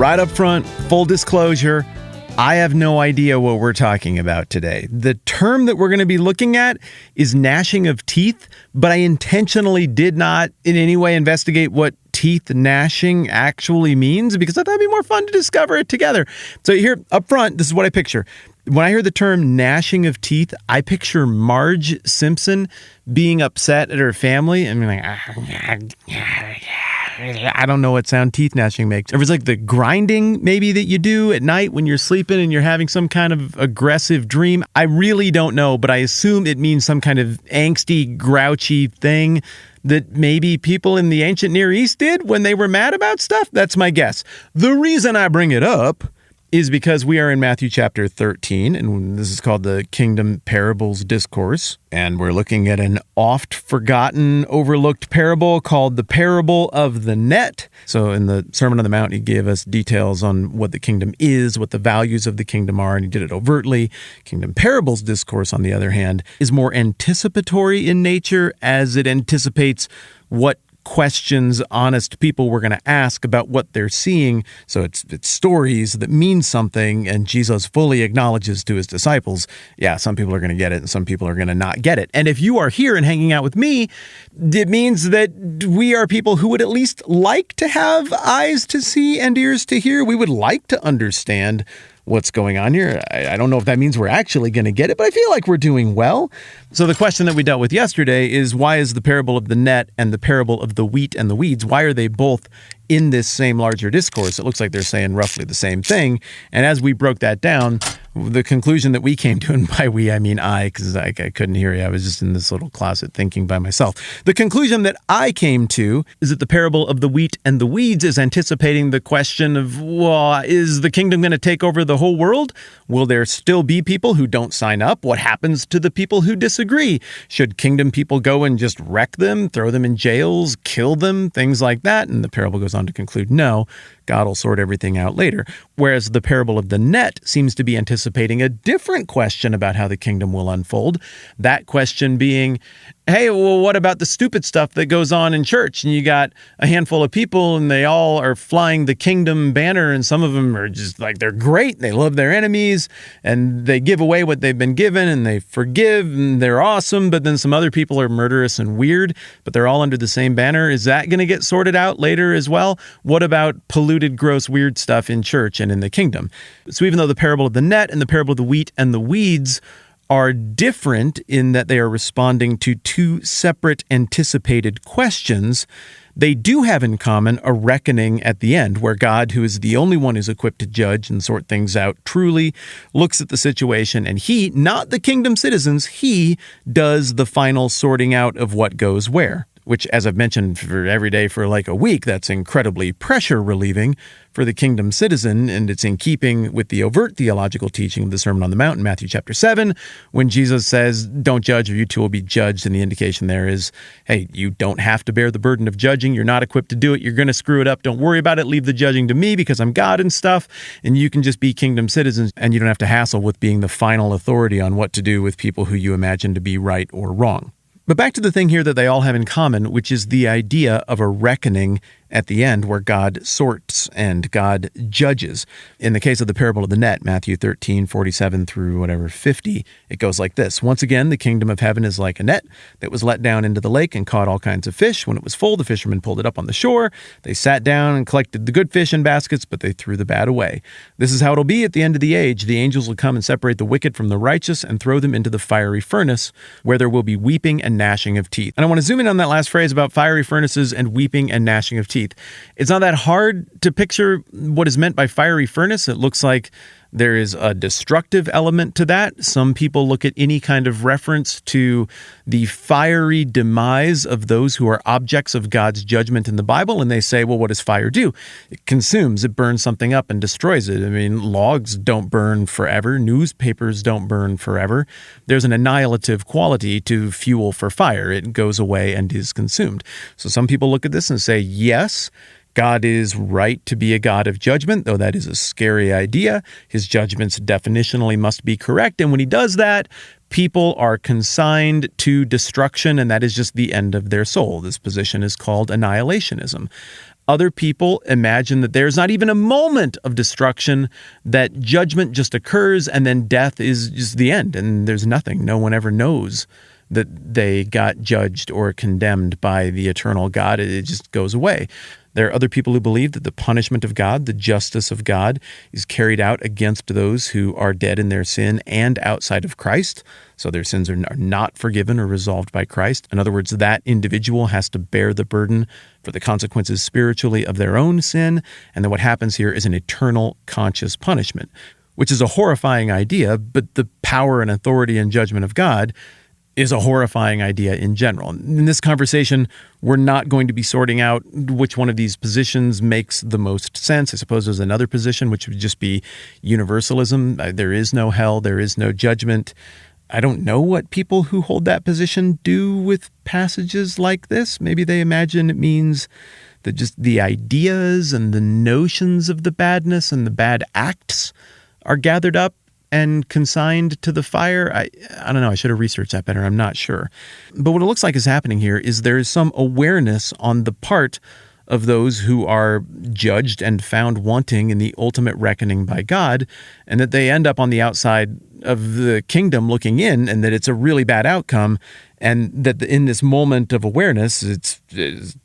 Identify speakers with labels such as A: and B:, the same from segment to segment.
A: Right up front, full disclosure, I have no idea what we're talking about today. The term that we're going to be looking at is gnashing of teeth, but I intentionally did not in any way investigate what teeth gnashing actually means because I thought it'd be more fun to discover it together. So here up front, this is what I picture. When I hear the term gnashing of teeth, I picture Marge Simpson being upset at her family and being like, I don't know what sound teeth gnashing makes. It was like the grinding maybe that you do at night when you're sleeping and you're having some kind of aggressive dream. I really don't know, but I assume it means some kind of angsty, grouchy thing that maybe people in the ancient Near East did when they were mad about stuff. That's my guess. The reason I bring it up is because we are in Matthew chapter 13, and this is called the Kingdom Parables Discourse, and we're looking at an oft-forgotten, overlooked parable called the Parable of the Net. So in the Sermon on the Mount, he gave us details on what the kingdom is, what the values of the kingdom are, and he did it overtly. Kingdom Parables Discourse, on the other hand, is more anticipatory in nature as it anticipates what questions honest people were going to ask about what they're seeing. So it's stories that mean something, and Jesus fully acknowledges to his disciples, yeah, some people are going to get it and some people are going to not get it. And if you are here and hanging out with me, it means that we are people who would at least like to have eyes to see and ears to hear. We would like to understand what's going on here. I don't know if that means we're actually going to get it, but I feel like we're doing well. So the question that we dealt with yesterday is, why is the parable of the net and the parable of the wheat and the weeds, why are they both in this same larger discourse? It looks like they're saying roughly the same thing. And as we broke that down, the conclusion that we came to, and by we, I mean I, because I couldn't hear you. I was just in this little closet thinking by myself. The conclusion that I came to is that the parable of the wheat and the weeds is anticipating the question of, well, is the kingdom going to take over the whole world? Will there still be people who don't sign up? What happens to the people who disagree? Should kingdom people go and just wreck them, throw them in jails, kill them, things like that? And the parable goes on to conclude, no, God will sort everything out later. Whereas the parable of the net seems to be anticipating a different question about how the kingdom will unfold. That question being, hey, well, what about the stupid stuff that goes on in church? And you got a handful of people and they all are flying the kingdom banner, and some of them are just like, they're great. They love their enemies and they give away what they've been given and they forgive and they're awesome. But then some other people are murderous and weird, but they're all under the same banner. Is that going to get sorted out later as well? What about polluted, gross, weird stuff in church and in the kingdom? So even though the parable of the net and the parable of the wheat and the weeds are different in that they are responding to two separate anticipated questions, they do have in common a reckoning at the end where God, who is the only one who's equipped to judge and sort things out truly, looks at the situation and he, not the kingdom citizens, he does the final sorting out of what goes where. Which, as I've mentioned for every day for like a week, that's incredibly pressure relieving for the kingdom citizen, and it's in keeping with the overt theological teaching of the Sermon on the Mount in Matthew chapter 7, when Jesus says, don't judge or you too will be judged, and the indication there is, hey, you don't have to bear the burden of judging, you're not equipped to do it, you're going to screw it up, don't worry about it, leave the judging to me because I'm God and stuff, and you can just be kingdom citizens, and you don't have to hassle with being the final authority on what to do with people who you imagine to be right or wrong. But back to the thing here that they all have in common, which is the idea of a reckoning at the end where God sorts and God judges. In the case of the parable of the net, Matthew 13, 47 through 50, it goes like this. Once again, the kingdom of heaven is like a net that was let down into the lake and caught all kinds of fish. When it was full, the fishermen pulled it up on the shore. They sat down and collected the good fish in baskets, but they threw the bad away. This is how it'll be at the end of the age. The angels will come and separate the wicked from the righteous and throw them into the fiery furnace, where there will be weeping and gnashing of teeth. And I want to zoom in on that last phrase about fiery furnaces and weeping and gnashing of teeth. It's not that hard to picture what is meant by fiery furnace. It looks like there is a destructive element to that. Some people look at any kind of reference to the fiery demise of those who are objects of God's judgment in the Bible, and they say, well, what does fire do? It consumes, it burns something up and destroys it. I mean, logs don't burn forever. Newspapers don't burn forever. There's an annihilative quality to fuel for fire. It goes away and is consumed. So some people look at this and say, yes, God is right to be a God of judgment, though that is a scary idea. His judgments definitionally must be correct. And when he does that, people are consigned to destruction, and that is just the end of their soul. This position is called annihilationism. Other people imagine that there's not even a moment of destruction, that judgment just occurs and then death is just the end and there's nothing. No one ever knows that they got judged or condemned by the eternal God. It just goes away. There are other people who believe that the punishment of God, the justice of God, is carried out against those who are dead in their sin and outside of Christ. So their sins are not forgiven or resolved by Christ. In other words, that individual has to bear the burden for the consequences spiritually of their own sin. And then what happens here is an eternal conscious punishment, which is a horrifying idea, but the power and authority and judgment of God is a horrifying idea in general. In this conversation, we're not going to be sorting out which one of these positions makes the most sense. I suppose there's another position, which would just be universalism. There is no hell, there is no judgment. I don't know what people who hold that position do with passages like this. Maybe they imagine it means that just the ideas and the notions of the badness and the bad acts are gathered up and consigned to the fire. I don't know. I should have researched that better. I'm not sure. But what it looks like is happening here is there is some awareness on the part of those who are judged and found wanting in the ultimate reckoning by God, and that they end up on the outside of the kingdom looking in, and that it's a really bad outcome, and that in this moment of awareness, it's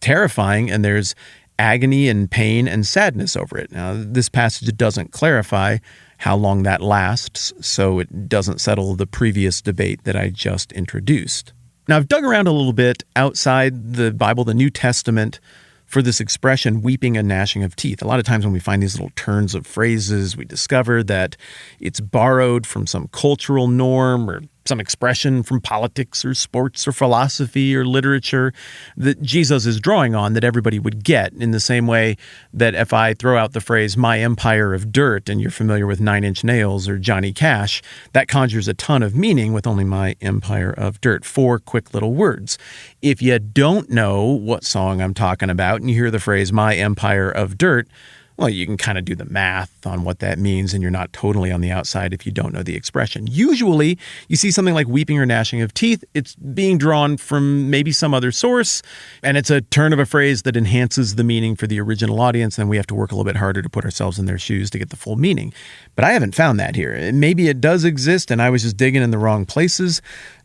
A: terrifying, and there's agony and pain and sadness over it. Now, this passage doesn't clarify how long that lasts, so it doesn't settle the previous debate that I just introduced. Now, I've dug around a little bit outside the Bible, the New Testament, for this expression, weeping and gnashing of teeth. A lot of times when we find these little turns of phrases, we discover that it's borrowed from some cultural norm or some expression from politics or sports or philosophy or literature that Jesus is drawing on that everybody would get, in the same way that if I throw out the phrase, my empire of dirt, and you're familiar with 9 Inch Nails or Johnny Cash, that conjures a ton of meaning with only my empire of dirt. 4 quick little words. If you don't know what song I'm talking about and you hear the phrase, my empire of dirt, well, you can kind of do the math on what that means, and you're not totally on the outside if you don't know the expression. Usually, you see something like weeping or gnashing of teeth, it's being drawn from maybe some other source, and it's a turn of a phrase that enhances the meaning for the original audience, and we have to work a little bit harder to put ourselves in their shoes to get the full meaning. But I haven't found that here. Maybe it does exist, and I was just digging in the wrong places.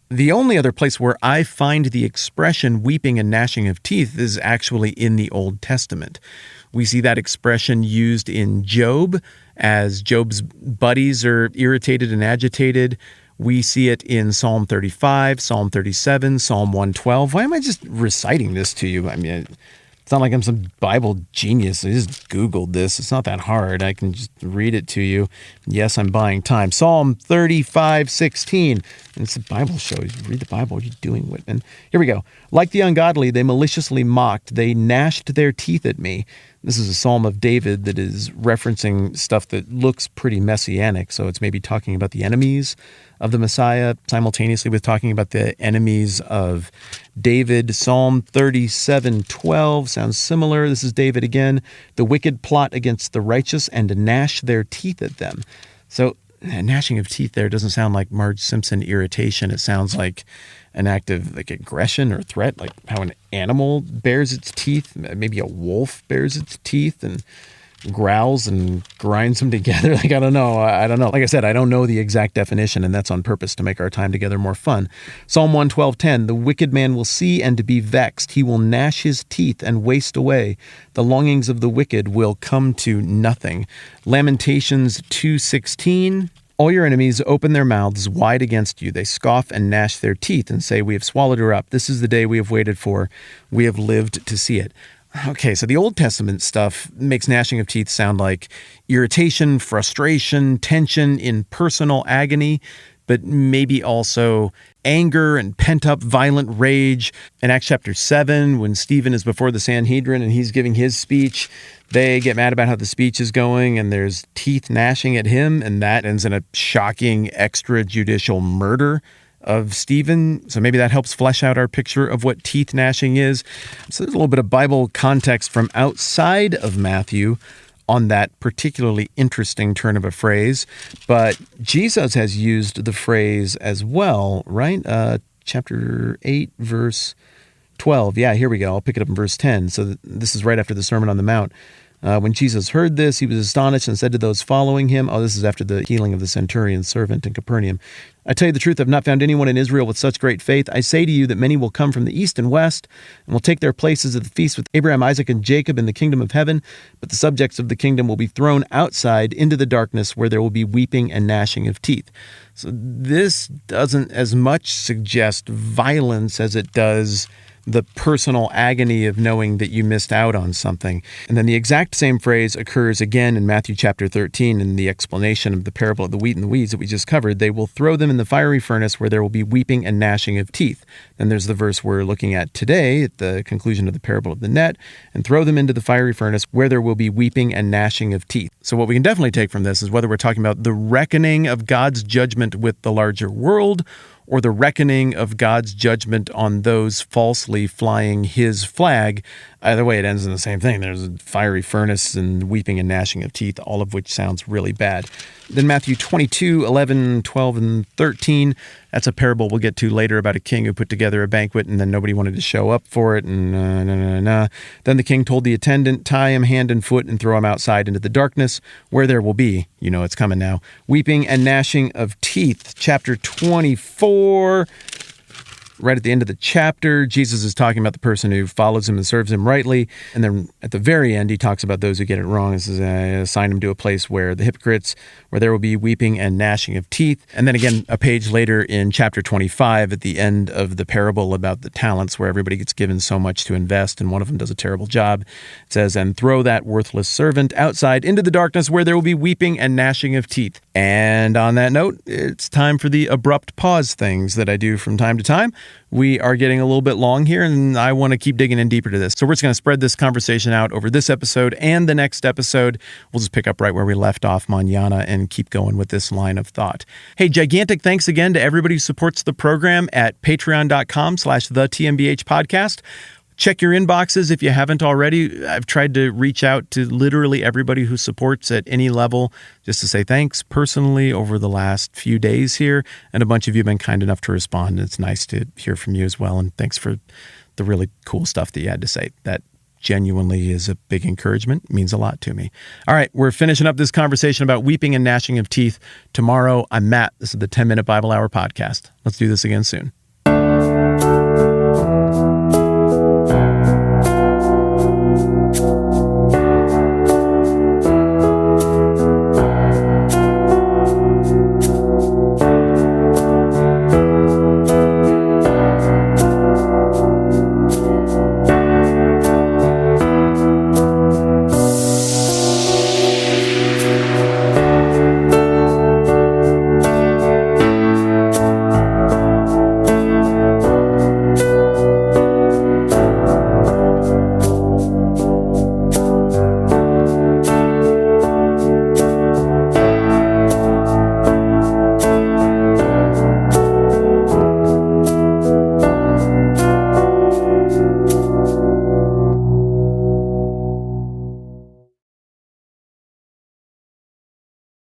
A: The only other place where I find the expression weeping and gnashing of teeth is actually in the Old Testament. We see that expression used in Job as Job's buddies are irritated and agitated. We see it in Psalm 35, Psalm 37, Psalm 112. Why am I just reciting this to you? I mean, it's not like I'm some Bible genius. I just Googled this. It's not that hard. I can just read it to you. Yes, I'm buying time. Psalm 35:16. And it's a Bible show. You read the Bible. What are you doing, Whitman? Here we go. Like the ungodly, they maliciously mocked. They gnashed their teeth at me. This is a psalm of David that is referencing stuff that looks pretty messianic. So it's maybe talking about the enemies of the Messiah simultaneously with talking about the enemies of David. Psalm 37:12 sounds similar. This is David again. The wicked plot against the righteous and gnash their teeth at them. So gnashing of teeth there doesn't sound like Marge Simpson irritation. It sounds like an act of like aggression or threat, like how an animal bears its teeth. Maybe a wolf bears its teeth and growls and grinds them together. Like, I don't know. Like I said, I don't know the exact definition, and that's on purpose to make our time together more fun. Psalm 112:10, the wicked man will see and be vexed. He will gnash his teeth and waste away. The longings of the wicked will come to nothing. Lamentations 2:16, all your enemies open their mouths wide against you. They scoff and gnash their teeth and say, we have swallowed her up. This is the day we have waited for. We have lived to see it. Okay, so the Old Testament stuff makes gnashing of teeth sound like irritation, frustration, tension in personal agony, but maybe also anger and pent-up violent rage. In Acts chapter 7, when Stephen is before the Sanhedrin and he's giving his speech, they get mad about how the speech is going, and there's teeth gnashing at him, and that ends in a shocking extrajudicial murder of Stephen. So maybe that helps flesh out our picture of what teeth gnashing is. So there's a little bit of Bible context from outside of Matthew on that particularly interesting turn of a phrase. But Jesus has used the phrase as well, right? Chapter 8, verse 12. Yeah, here we go. I'll pick it up in verse 10. So this is right after the Sermon on the Mount. When Jesus heard this, he was astonished and said to those following him, this is after the healing of the centurion's servant in Capernaum, I tell you the truth, I've not found anyone in Israel with such great faith. I say to you that many will come from the east and west and will take their places at the feast with Abraham, Isaac, and Jacob in the kingdom of heaven, but the subjects of the kingdom will be thrown outside into the darkness where there will be weeping and gnashing of teeth. So this doesn't as much suggest violence as it does the personal agony of knowing that you missed out on something. And then the exact same phrase occurs again in Matthew chapter 13 in the explanation of the parable of the wheat and the weeds that we just covered. They will throw them in the fiery furnace where there will be weeping and gnashing of teeth. Then there's the verse we're looking at today at the conclusion of the parable of the net, and throw them into the fiery furnace where there will be weeping and gnashing of teeth. So what we can definitely take from this is whether we're talking about the reckoning of God's judgment with the larger world or the reckoning of God's judgment on those falsely flying his flag. Either way, it ends in the same thing. There's a fiery furnace and weeping and gnashing of teeth, all of which sounds really bad. Then Matthew 22, 11, 12, and 13. That's a parable we'll get to later about a king who put together a banquet and then nobody wanted to show up for it. And Then the king told the attendant, tie him hand and foot and throw him outside into the darkness where there will be, it's coming now, weeping and gnashing of teeth. Chapter 24. Right at the end of the chapter, Jesus is talking about the person who follows him and serves him rightly. And then at the very end, he talks about those who get it wrong. He says, assign him to a place where the hypocrites, where there will be weeping and gnashing of teeth. And then again, a page later in chapter 25, at the end of the parable about the talents, where everybody gets given so much to invest and one of them does a terrible job, it says, and throw that worthless servant outside into the darkness where there will be weeping and gnashing of teeth. And on that note, it's time for the abrupt pause things that I do from time to time. We are getting a little bit long here, and I want to keep digging in deeper to this. So we're just going to spread this conversation out over this episode and the next episode. We'll just pick up right where we left off mañana and keep going with this line of thought. Hey, gigantic thanks again to everybody who supports the program at patreon.com/the TMBH podcast. Check your inboxes if you haven't already. I've tried to reach out to literally everybody who supports at any level just to say thanks personally over the last few days here. And a bunch of you have been kind enough to respond. It's nice to hear from you as well. And thanks for the really cool stuff that you had to say. That genuinely is a big encouragement. It means a lot to me. All right, we're finishing up this conversation about weeping and gnashing of teeth tomorrow. I'm Matt. This is the 10-Minute Bible Hour podcast. Let's do this again soon.